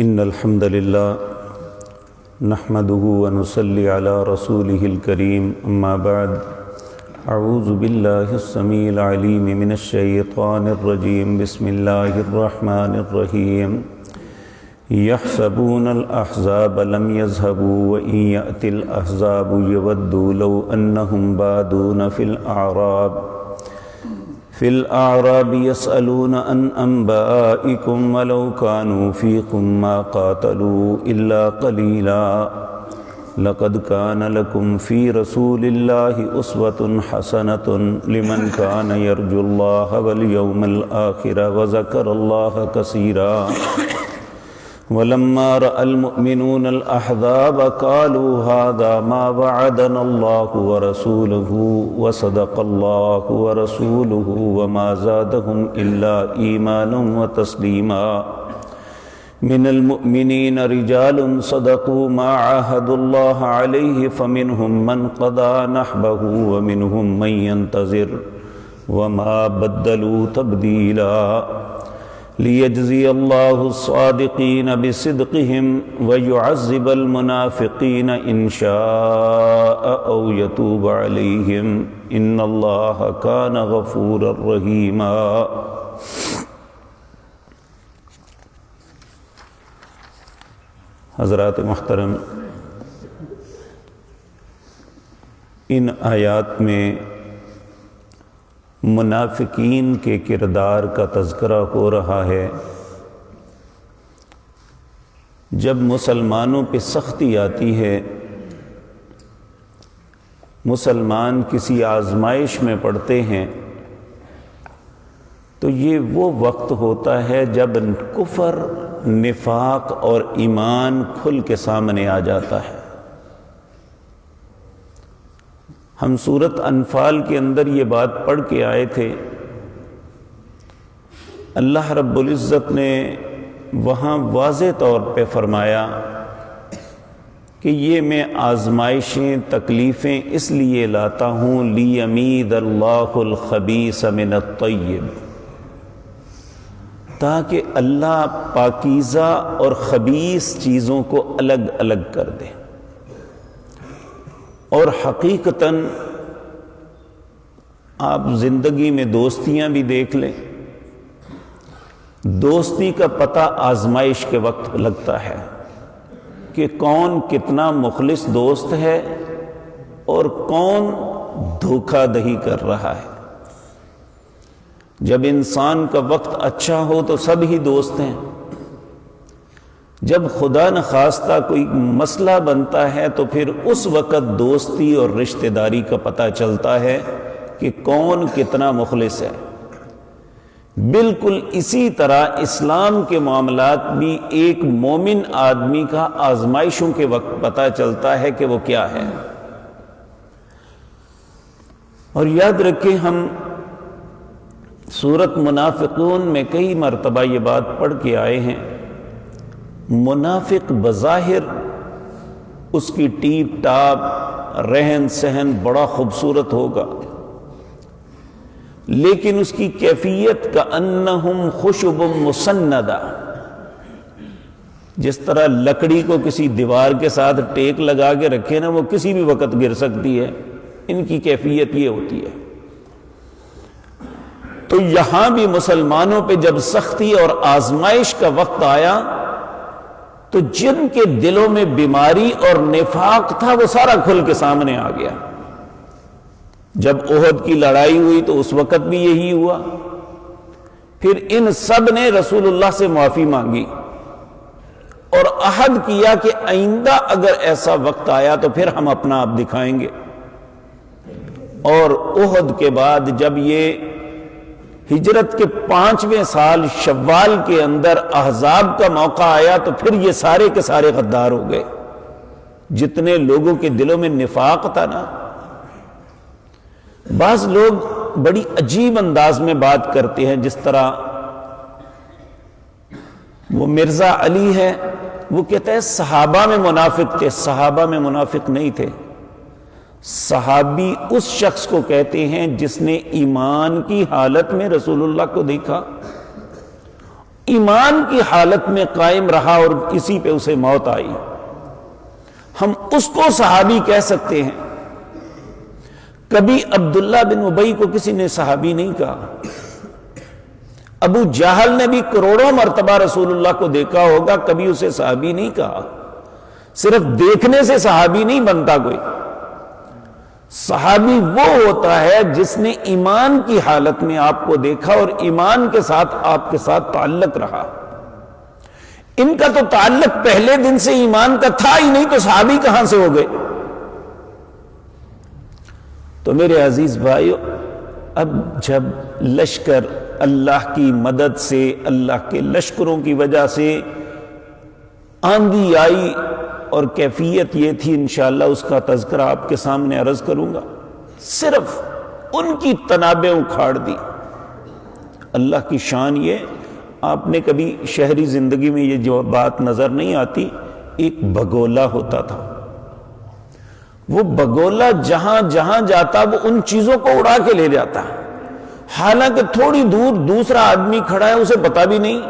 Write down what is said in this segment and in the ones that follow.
إن الحمد لله نحمده ونصلي على رسوله الكريم أما بعد أعوذ بالله السميع العليم من الشيطان الرجيم بسم الله الرحمن الرحيم يحسبون الأحزاب لم يذهبوا وإن يأتي الأحزاب يودوا لو أنهم بادون في الأعراب يسألون عن أنبائكم ولو كانوا فيكم ما قاتلوا إلا قليلا لقد كان لكم في رسول الله أسوة حسنة لمن كان يرجو الله واليوم الآخر وذكر الله كثيرا ولما رأى المؤمنون الأحزاب قالوا هذا ما وعدنا الله ورسوله وصدق الله ورسوله وما زادهم إلا إيمانا وتسليما من المؤمنين رجال صدقوا ما عاهدوا الله عليه فمنهم من قضى نحبه ومنهم من ينتظر وما بدلوا تبديلا ليجزي الله الصادقين بصدقهم ويعذب المنافقين إن شاء أو يتوب عليهم إن الله كان غفورا رحيما. حضرات محترم، ان آیات میں منافقین کے کردار کا تذکرہ ہو رہا ہے. جب مسلمانوں پہ سختی آتی ہے، مسلمان کسی آزمائش میں پڑتے ہیں، تو یہ وہ وقت ہوتا ہے جب کفر، نفاق اور ایمان کھل کے سامنے آ جاتا ہے. ہم سورۃ انفال کے اندر یہ بات پڑھ کے آئے تھے. اللہ رب العزت نے وہاں واضح طور پہ فرمایا کہ یہ میں آزمائشیں، تکلیفیں اس لیے لاتا ہوں لیمیز اللہ الخبیث من الطیب، تاکہ اللہ پاکیزہ اور خبیث چیزوں کو الگ الگ کر دے. اور حقیقتاً آپ زندگی میں دوستیاں بھی دیکھ لیں، دوستی کا پتہ آزمائش کے وقت لگتا ہے کہ کون کتنا مخلص دوست ہے اور کون دھوکہ دہی کر رہا ہے. جب انسان کا وقت اچھا ہو تو سب ہی دوست ہیں، جب خدا نخواستہ کوئی مسئلہ بنتا ہے تو پھر اس وقت دوستی اور رشتہ داری کا پتہ چلتا ہے کہ کون کتنا مخلص ہے. بالکل اسی طرح اسلام کے معاملات بھی ایک مومن آدمی کا آزمائشوں کے وقت پتہ چلتا ہے کہ وہ کیا ہے. اور یاد رکھیں، ہم سورۃ منافقون میں کئی مرتبہ یہ بات پڑھ کے آئے ہیں. منافق بظاہر اس کی ٹیپ ٹاپ، رہن سہن بڑا خوبصورت ہوگا، لیکن اس کی کیفیت کأنہم خشب مسندہ، جس طرح لکڑی کو کسی دیوار کے ساتھ ٹیک لگا کے رکھے نا، وہ کسی بھی وقت گر سکتی ہے. ان کی کیفیت یہ ہوتی ہے. تو یہاں بھی مسلمانوں پہ جب سختی اور آزمائش کا وقت آیا تو جن کے دلوں میں بیماری اور نفاق تھا وہ سارا کھل کے سامنے آ گیا. جب احد کی لڑائی ہوئی تو اس وقت بھی یہی ہوا. پھر ان سب نے رسول اللہ سے معافی مانگی اور عہد کیا کہ آئندہ اگر ایسا وقت آیا تو پھر ہم اپنا آپ دکھائیں گے. اور احد کے بعد جب یہ ہجرت کے 5ویں سال شوال کے اندر احزاب کا موقع آیا تو پھر یہ سارے کے سارے غدار ہو گئے. جتنے لوگوں کے دلوں میں نفاق تھا نا، بعض لوگ بڑی عجیب انداز میں بات کرتے ہیں. جس طرح وہ مرزا علی ہے، وہ کہتا ہے صحابہ میں منافق تھے. صحابہ میں منافق نہیں تھے. صحابی اس شخص کو کہتے ہیں جس نے ایمان کی حالت میں رسول اللہ کو دیکھا. ایمان کی حالت میں قائم رہا اور اسی پہ اسے موت آئی، ہم اس کو صحابی کہہ سکتے ہیں۔ کبھی عبداللہ بن ابی کو کسی نے صحابی نہیں کہا، ابو جہل نے بھی کروڑوں مرتبہ رسول اللہ کو دیکھا ہوگا، کبھی اسے صحابی نہیں کہا۔ صرف دیکھنے سے صحابی نہیں بنتا کوئی، صحابی وہ ہوتا ہے جس نے ایمان کی حالت میں آپ کو دیکھا اور ایمان کے ساتھ آپ کے ساتھ تعلق رہا۔ ان کا تو تعلق پہلے دن سے ایمان کا تھا ہی نہیں، تو صحابی کہاں سے ہو گئے؟ تو میرے عزیز بھائیو، اب جب لشکر اللہ کی مدد سے، اللہ کے لشکروں کی وجہ سے آندھی آئی، اور کیفیت یہ تھی، انشاءاللہ اس کا تذکرہ آپ کے سامنے عرض کروں گا، صرف ان کی تنابیں اکھاڑ دی۔ اللہ کی شان یہ، آپ نے کبھی شہری زندگی میں یہ جو بات نظر نہیں آتی، ایک بگولا ہوتا تھا، وہ بگولا جہاں جہاں جاتا وہ ان چیزوں کو اڑا کے لے جاتا، حالانکہ تھوڑی دور دوسرا آدمی کھڑا ہے، اسے پتا بھی نہیں۔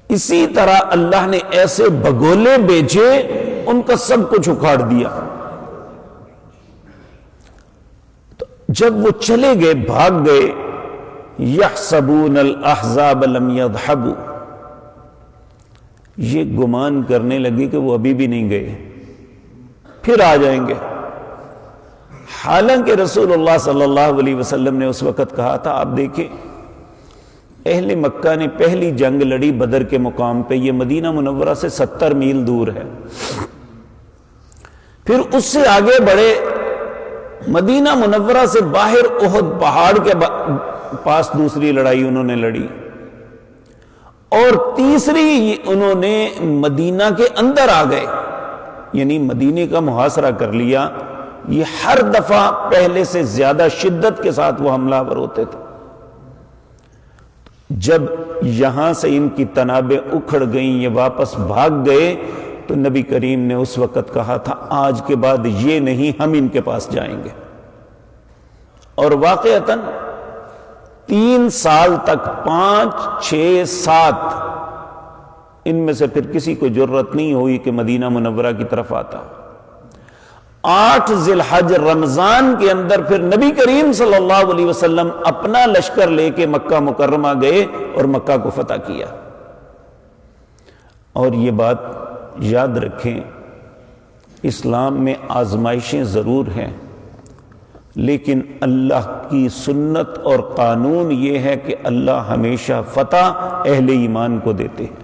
اسی طرح اللہ نے ایسے بگولے بھیجے، ان کا سب کچھ اکھاڑ دیا۔ تو جب وہ چلے گئے، بھاگ گئے، یحسبون الاحزاب لم یذهبوا، یہ گمان کرنے لگے کہ وہ ابھی بھی نہیں گئے، پھر آ جائیں گے۔ حالانکہ رسول اللہ صلی اللہ علیہ وسلم نے اس وقت کہا تھا، آپ دیکھیں اہل مکہ نے پہلی جنگ لڑی بدر کے مقام پہ، یہ مدینہ منورہ سے 70 میل دور ہے، پھر اس سے آگے بڑھے، مدینہ منورہ سے باہر احد پہاڑ کے پاس دوسری لڑائی انہوں نے لڑی، اور تیسری انہوں نے مدینہ کے اندر آ گئے، یعنی مدینے کا محاصرہ کر لیا۔ یہ ہر دفعہ پہلے سے زیادہ شدت کے ساتھ وہ حملہ آور ہوتے تھے۔ جب یہاں سے ان کی تنابیں اکھڑ گئیں، یہ واپس بھاگ گئے، تو نبی کریم نے اس وقت کہا تھا، آج کے بعد یہ نہیں، ہم ان کے پاس جائیں گے۔ اور واقعتاً 3 سال تک 5، 6، 7 ان میں سے پھر کسی کو جرت نہیں ہوئی کہ مدینہ منورہ کی طرف آتا۔ 8 ذی الحج رمضان کے اندر پھر نبی کریم صلی اللہ علیہ وسلم اپنا لشکر لے کے مکہ مکرمہ گئے اور مکہ کو فتح کیا۔ اور یہ بات یاد رکھیں، اسلام میں آزمائشیں ضرور ہیں، لیکن اللہ کی سنت اور قانون یہ ہے کہ اللہ ہمیشہ فتح اہل ایمان کو دیتے ہیں۔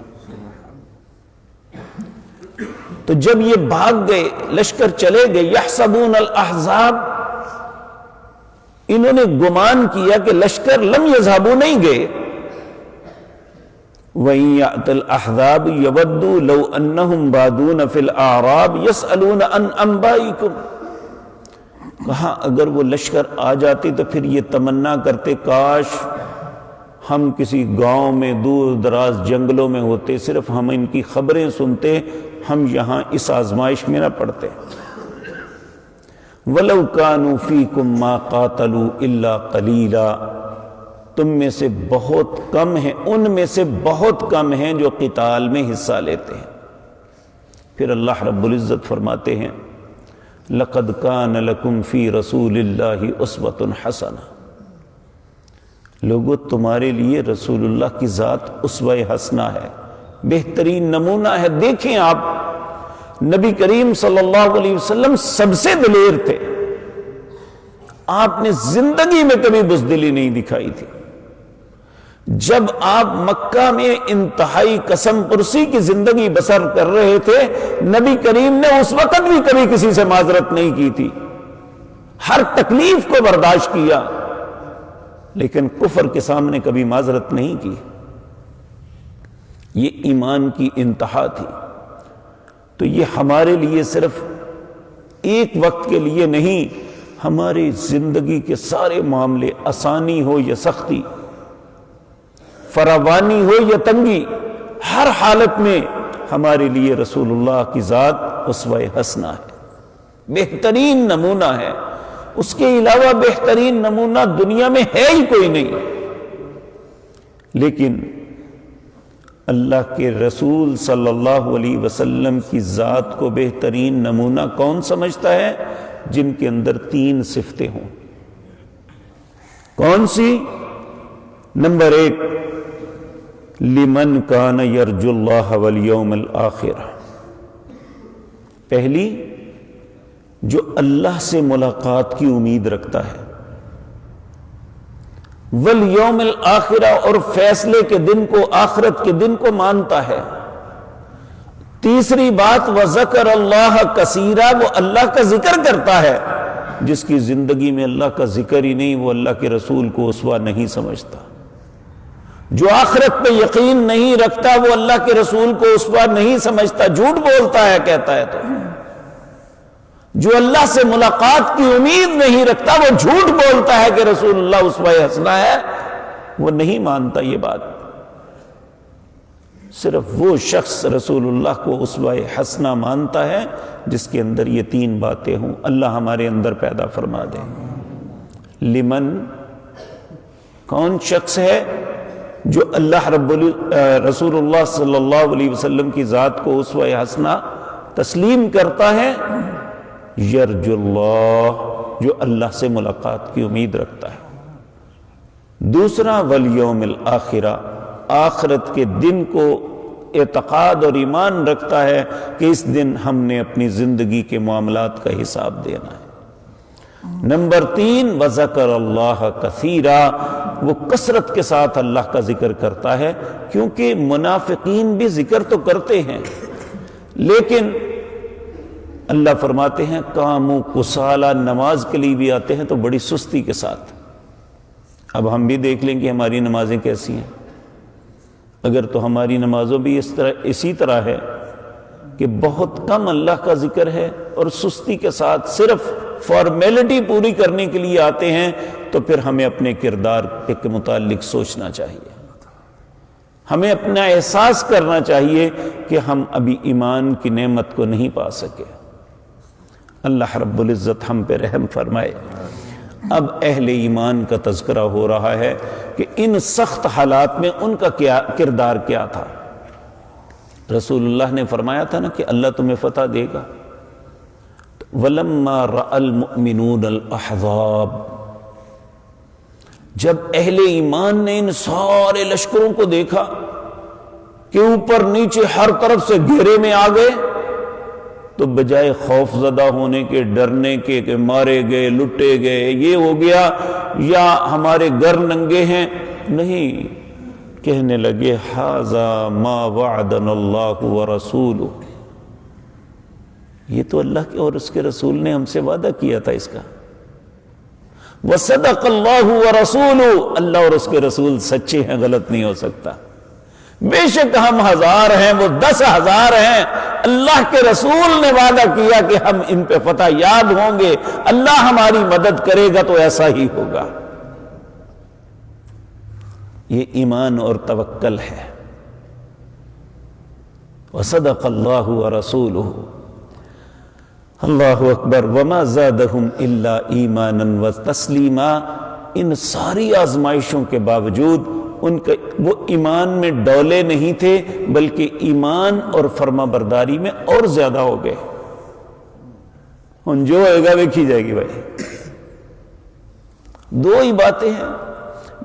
تو جب یہ بھاگ گئے، لشکر چلے گئے، یحسبون الاحزاب، انہوں نے گمان کیا کہ لشکر لم یذهبوا نہیں گئے۔ وَإِن يَأْتِ الْأَحْزَابُ يَوَدُّوا لَوْ أَنَّهُمْ بَادُونَ فِي الْأَعْرَابِ يَسْأَلُونَ عَنْ أَنْبَائِكُمْ، کہا اگر وہ لشکر آ جاتے تو پھر یہ تمنا کرتے، کاش ہم کسی گاؤں میں دور دراز جنگلوں میں ہوتے، صرف ہم ان کی خبریں سنتے، ہم یہاں اس آزمائش میں نہ پڑتے۔ وَلَوْ كَانُوا فِيكُمْ مَا قَاتَلُوا إِلَّا قَلِيلًا، تم میں سے بہت کم ہیں، ان میں سے بہت کم ہیں جو قتال میں حصہ لیتے ہیں۔ پھر اللہ رب العزت فرماتے ہیں، لَقَدْ كَانَ لَكُمْ فِي رَسُولِ اللَّهِ أُسْوَةٌ حَسَنَةٌ، لوگو تمہارے لیے رسول اللہ کی ذات اسوہ حسنہ ہے، بہترین نمونہ ہے۔ دیکھیں آپ، نبی کریم صلی اللہ علیہ وسلم سب سے دلیر تھے، آپ نے زندگی میں کبھی بزدلی نہیں دکھائی تھی۔ جب آپ مکہ میں انتہائی قسم پرسی کی زندگی بسر کر رہے تھے، نبی کریم نے اس وقت بھی کبھی کسی سے معذرت نہیں کی تھی، ہر تکلیف کو برداشت کیا، لیکن کفر کے سامنے کبھی معذرت نہیں کی۔ یہ ایمان کی انتہا تھی۔ تو یہ ہمارے لیے صرف ایک وقت کے لیے نہیں، ہماری زندگی کے سارے معاملے، آسانی ہو یا سختی، فراوانی ہو یا تنگی، ہر حالت میں ہمارے لیے رسول اللہ کی ذات اسوہ حسنہ ہے، بہترین نمونہ ہے۔ اس کے علاوہ بہترین نمونہ دنیا میں ہے ہی کوئی نہیں۔ لیکن اللہ کے رسول صلی اللہ علیہ وسلم کی ذات کو بہترین نمونہ کون سمجھتا ہے؟ جن کے اندر 3 صفتیں ہوں۔ کون سی؟ نمبر 1، لمن کان یرجو اللہ والیوم الآخر، پہلی جو اللہ سے ملاقات کی امید رکھتا ہے، والیوم الآخرہ، اور فیصلے کے دن کو، آخرت کے دن کو مانتا ہے۔ تیسری بات، وذکر اللہ کثیرا، وہ اللہ کا ذکر کرتا ہے۔ جس کی زندگی میں اللہ کا ذکر ہی نہیں، وہ اللہ کے رسول کو اسوہ نہیں سمجھتا۔ جو آخرت پہ یقین نہیں رکھتا، وہ اللہ کے رسول کو اسوہ نہیں سمجھتا، جھوٹ بولتا ہے کہتا ہے۔ تو جو اللہ سے ملاقات کی امید نہیں رکھتا، وہ جھوٹ بولتا ہے کہ رسول اللہ اسوہ حسنہ ہے، وہ نہیں مانتا یہ بات۔ صرف وہ شخص رسول اللہ کو اسوہ حسنہ مانتا ہے جس کے اندر یہ 3 باتیں ہوں۔ اللہ ہمارے اندر پیدا فرما دے۔ لمن، کون شخص ہے جو اللہ رسول اللہ صلی اللہ علیہ وسلم کی ذات کو اسوہ حسنہ تسلیم کرتا ہے؟ یرجو اللہ، جو اللہ سے ملاقات کی امید رکھتا ہے۔ دوسرا، والیوم الآخرہ، آخرت کے دن کو اعتقاد اور ایمان رکھتا ہے کہ اس دن ہم نے اپنی زندگی کے معاملات کا حساب دینا ہے۔ نمبر 3، وذکر اللہ کثیرا، وہ کثرت کے ساتھ اللہ کا ذکر کرتا ہے، کیونکہ منافقین بھی ذکر تو کرتے ہیں، لیکن اللہ فرماتے ہیں قاموا کسالى، نماز کے لیے بھی آتے ہیں تو بڑی سستی کے ساتھ۔ اب ہم بھی دیکھ لیں کہ ہماری نمازیں کیسی ہیں۔ اگر تو ہماری نمازوں بھی اسی طرح ہے کہ بہت کم اللہ کا ذکر ہے اور سستی کے ساتھ صرف فارمیلٹی پوری کرنے کے لیے آتے ہیں، تو پھر ہمیں اپنے کردار کے متعلق سوچنا چاہیے۔ ہمیں اپنا احساس کرنا چاہیے کہ ہم ابھی ایمان کی نعمت کو نہیں پا سکے۔ اللہ رب العزت ہم پہ رحم فرمائے۔ اب اہل ایمان کا تذکرہ ہو رہا ہے کہ ان سخت حالات میں ان کا کردار کیا تھا۔ رسول اللہ نے فرمایا تھا نا کہ اللہ تمہیں فتح دے گا۔ وَلَمَّا رَأَى الْمُؤْمِنُونَ الْأَحْزَابَ، جب اہل ایمان نے ان سارے لشکروں کو دیکھا کہ اوپر نیچے ہر طرف سے گھیرے میں آ گئے، تو بجائے خوف زدہ ہونے کے، ڈرنے کے کہ مارے گئے، لٹے گئے، یہ ہو گیا یا ہمارے گر ننگے ہیں، نہیں، کہنے لگے ھذا ما وعدنا اللہ ورسولہ، یہ تو اللہ کے اور اس کے رسول نے ہم سے وعدہ کیا تھا اس کا۔ وصدق اللہ ورسولہ، اللہ اور اس کے رسول سچے ہیں، غلط نہیں ہو سکتا۔ بے شک ہم 1000 ہیں، وہ 10,000 ہیں، اللہ کے رسول نے وعدہ کیا کہ ہم ان پہ فتح یاب ہوں گے، اللہ ہماری مدد کرے گا تو ایسا ہی ہوگا۔ یہ ایمان اور توکل ہے۔ وصدق اللہ ورسولہ، اللہ اکبر۔ وما زادہم الا ایمانا وتسلیما، ان ساری آزمائشوں کے باوجود ان کا وہ ایمان میں ڈولے نہیں تھے، بلکہ ایمان اور فرما برداری میں اور زیادہ ہو گئے۔ جو ہوئے گا ویکھی جائے گی بھائی۔ 2 ہی باتیں ہیں،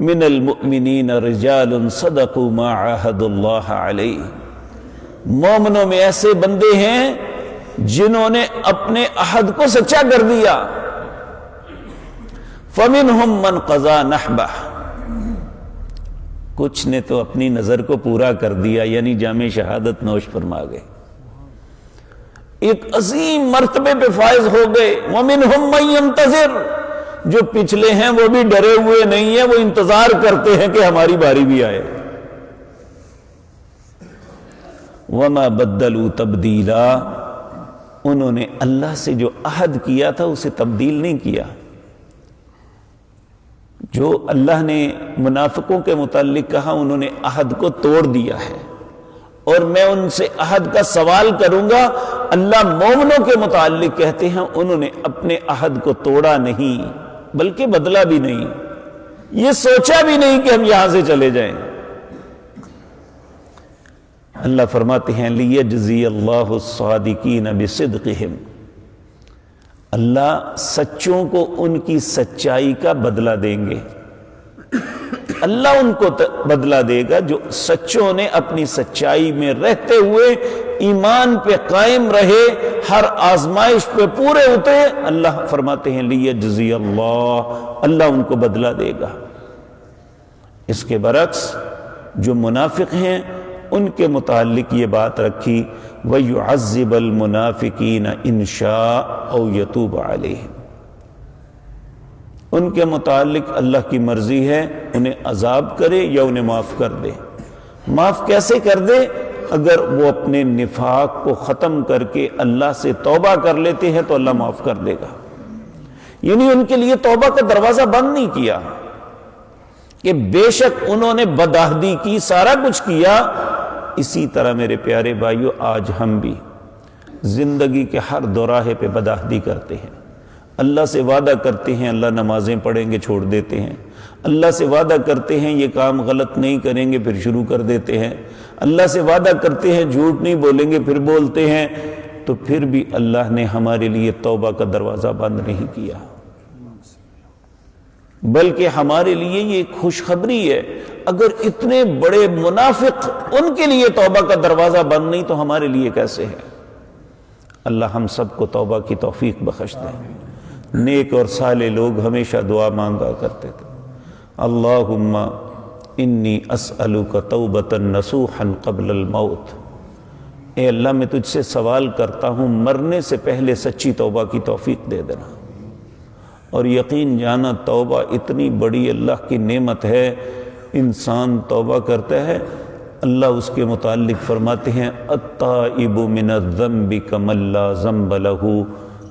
من المؤمنین رجال صدقوا ما عاہدوا اللہ علیہ، مومنوں میں ایسے بندے ہیں جنہوں نے اپنے عہد کو سچا کر دیا۔ فمنہم من قضا نحبہ، کچھ نے تو اپنی نظر کو پورا کر دیا، یعنی جام شہادت نوش فرما گئے، ایک عظیم مرتبے پہ فائز ہو گئے۔ وَمِنْهُمْ مَن يَنْتَظِرُ، جو پچھلے ہیں وہ بھی ڈرے ہوئے نہیں ہیں، وہ انتظار کرتے ہیں کہ ہماری باری بھی آئے۔ وَمَا بَدَّلُوا تَبْدِيلًا، انہوں نے اللہ سے جو عہد کیا تھا اسے تبدیل نہیں کیا۔ جو اللہ نے منافقوں کے متعلق کہا انہوں نے عہد کو توڑ دیا ہے، اور میں ان سے عہد کا سوال کروں گا۔ اللہ مومنوں کے متعلق کہتے ہیں انہوں نے اپنے عہد کو توڑا نہیں، بلکہ بدلا بھی نہیں، یہ سوچا بھی نہیں کہ ہم یہاں سے چلے جائیں۔ اللہ فرماتے ہیں لیجزی اللہ الصادقین بصدقہم، اللہ سچوں کو ان کی سچائی کا بدلہ دیں گے۔ اللہ ان کو بدلہ دے گا جو سچوں نے اپنی سچائی میں رہتے ہوئے ایمان پہ قائم رہے، ہر آزمائش پہ پورے اترے۔ اللہ فرماتے ہیں لیجزی اللہ، اللہ ان کو بدلہ دے گا۔ اس کے برعکس جو منافق ہیں ان کے متعلق یہ بات رکھی وَيُعَذِّبَ الْمُنَافِقِينَ إِنْ شَاءَ أَوْ يَتُوبَ عَلَيْهِمْ، ان کے متعلق اللہ کی مرضی ہے انہیں عذاب کرے یا انہیں معاف کر دے۔ معاف کیسے کر دے؟ اگر وہ اپنے نفاق کو ختم کر کے اللہ سے توبہ کر لیتے ہیں تو اللہ معاف کر دے گا۔ یعنی ان کے لیے توبہ کا دروازہ بند نہیں کیا کہ بے شک انہوں نے بدعہدی کی، سارا کچھ کیا۔ اسی طرح میرے پیارے بھائیو آج ہم بھی زندگی کے ہر دوراہے پہ بدعہدی کرتے ہیں، اللہ سے وعدہ کرتے ہیں اللہ نمازیں پڑھیں گے چھوڑ دیتے ہیں، اللہ سے وعدہ کرتے ہیں یہ کام غلط نہیں کریں گے پھر شروع کر دیتے ہیں، اللہ سے وعدہ کرتے ہیں جھوٹ نہیں بولیں گے پھر بولتے ہیں۔ تو پھر بھی اللہ نے ہمارے لیے توبہ کا دروازہ بند نہیں کیا، بلکہ ہمارے لیے یہ ایک خوشخبری ہے۔ اگر اتنے بڑے منافق ان کے لیے توبہ کا دروازہ بند نہیں تو ہمارے لیے کیسے ہے؟ اللہ ہم سب کو توبہ کی توفیق بخش دے۔ نیک اور صالح لوگ ہمیشہ دعا مانگا کرتے تھے، اللہم انی اسألک توبۃ نصوحا قبل الموت، اے اللہ میں تجھ سے سوال کرتا ہوں مرنے سے پہلے سچی توبہ کی توفیق دے دینا۔ اور یقین جانا توبہ اتنی بڑی اللہ کی نعمت ہے، انسان توبہ کرتا ہے اللہ اس کے متعلق فرماتے ہیں التائب من الذنب کمن لا ذنب لہ،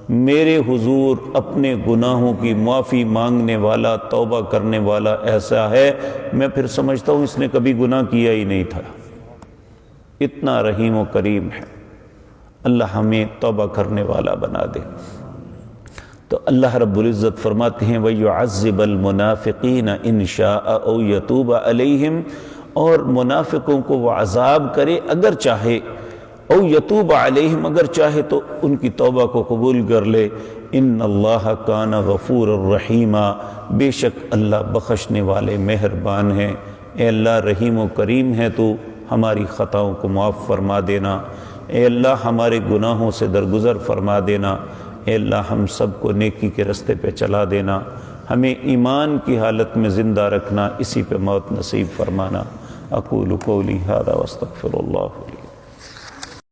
میرے حضور اپنے گناہوں کی معافی مانگنے والا توبہ کرنے والا ایسا ہے میں پھر سمجھتا ہوں اس نے کبھی گناہ کیا ہی نہیں تھا، اتنا رحیم و کریم ہے۔ اللہ ہمیں توبہ کرنے والا بنا دے۔ تو اللہ رب العزت فرماتے ہیں وَيُعَذِّبَ الْمُنَافِقِينَ إِنْ شَاءَ أَوْ يَتُوبَ عَلَيْهِمْ، اور منافقوں کو وہ عذاب کرے اگر چاہے، او یتوب علیہم اگر چاہے تو ان کی توبہ کو قبول کر لے۔ ان اللہ کان غفور الرحیم، بے شک اللہ بخشنے والے مہربان ہیں۔ اے اللہ رحیم و کریم ہے تو ہماری خطاؤں کو معاف فرما دینا، اے اللہ ہمارے گناہوں سے درگزر فرما دینا، اے اللہ ہم سب کو نیکی کے رستے پہ چلا دینا، ہمیں ایمان کی حالت میں زندہ رکھنا، اسی پہ موت نصیب فرمانا۔ اقول قولی ھذا واستغفر اللہ لی۔